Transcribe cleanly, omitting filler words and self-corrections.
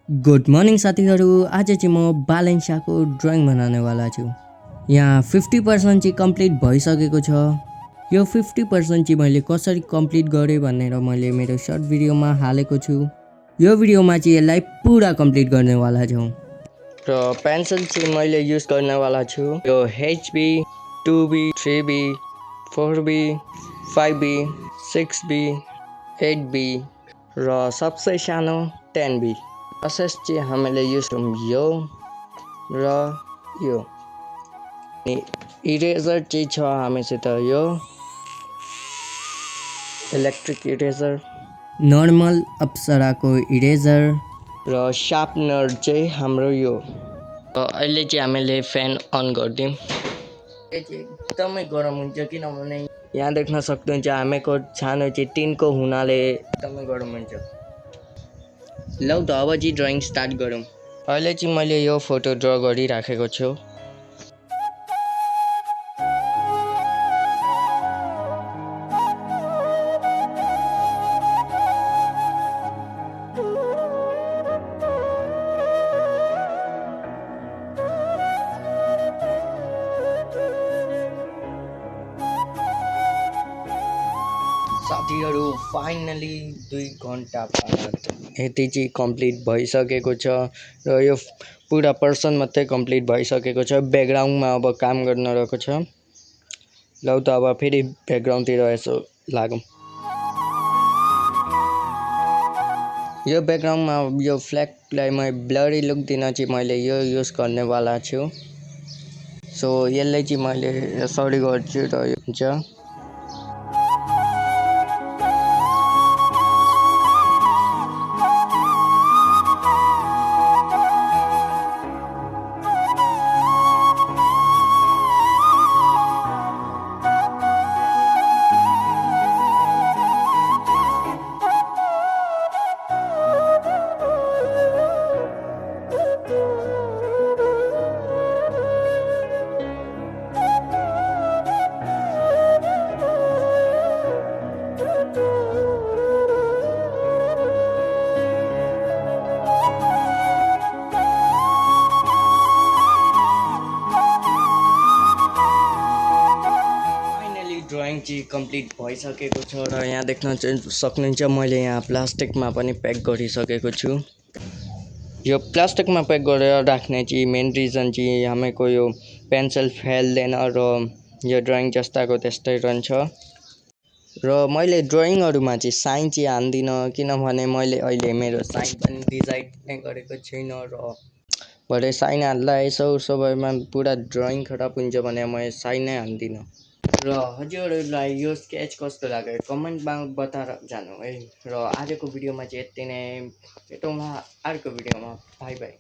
Good morning साथीहरू। आज चाहिँ म बालेन्साको ड्रइङ बनाउनेवाला छु। यहाँ 50% चाहिँ कम्प्लिट भइसकेको छ। यो 50% चाहिँ मैले कसरी कम्प्लिट गरेँ भनेर मैले मेरो सर्ट भिडियोमा हालेको छु। यो भिडियोमा चाहिँ यसलाई पुरा कम्प्लिट गर्नेवाला छौँ। र पेन्सिल चाहिँ मैले युज गर्नेवाला छु। यो HB 2B 3B 4B 5B 6B 8B र सबसे सानो 10B। प्रोसेस चाहिँ हामीले युज गर्छौँ यो र यो। इरेजर चाहिँ छ हामीसित यो इलेक्ट्रिक इरेजर, नर्मल अप्सराको इरेजर र सार्पनर चाहिँ हाम्रो यो। अहिले चाहिँ हामीले फ्यान अन गरिदिउँ। यो चाहिँ एकदमै गरम हुन्छ किनभने यहाँ देख्न सक्नुहुन्छ हामीको छानो चाहिँ टिनको हुनाले एकदमै गरम हुन्छ। लौ त अब चाहिँ ड्रइङ स्टार्ट गरौँ। अहिले चाहिँ मैले यो फोटो ड्र गरिराखेको छु। साथीहरू फाइनली 2 घन्टा बाद यति चाहिँ कम्प्लिट भइसकेको छ र यो पुरा पर्सन मात्रै कम्प्लिट भइसकेको छ। ब्याकग्राउन्डमा अब काम गर्न रहेको छ। लौ त अब फेरि ब्याकग्राउन्डतिर यसो लागौँ। यो ब्याकग्राउन्डमा यो फ्ल्यागलाई म ब्लरी लुक दिन चाहिँ मैले यो युज गर्नेवाला छु। सो यसलाई चाहिँ मैले यसरी गर्छु र यो हुन्छ। ड्रइङ चाहिँ कम्प्लिट भइसकेको छ र यहाँ देख्न सक्नुहुन्छ मैले यहाँ प्लास्टिकमा पनि प्याक गरिसकेको छु। यो प्लास्टिकमा प्याक गरेर राख्ने चाहिँ मेन रिजन चाहिँ हामीको यो पेन्सिल फाल्दैन र यो ड्रइङ जस्ताको त्यस्तै रहन्छ। र मैले ड्रइङहरूमा चाहिँ साइन चाहिँ हान्दिनँ किनभने मैले अहिले मेरो साइन पनि डिजाइन नै गरेको छैन र भरे साइन हाल्दा यसो भएमा पुरा ड्रइङ खराब हुन्छ भने म साइन नै हान्दिनँ। र हजुरहरूलाई यो स्केच कस्तो लाग्यो कमेन्टमा बताएर जानु है। र आजको भिडियोमा चाहिँ यति नै। भेटौँला अर्को भिडियोमा। By by.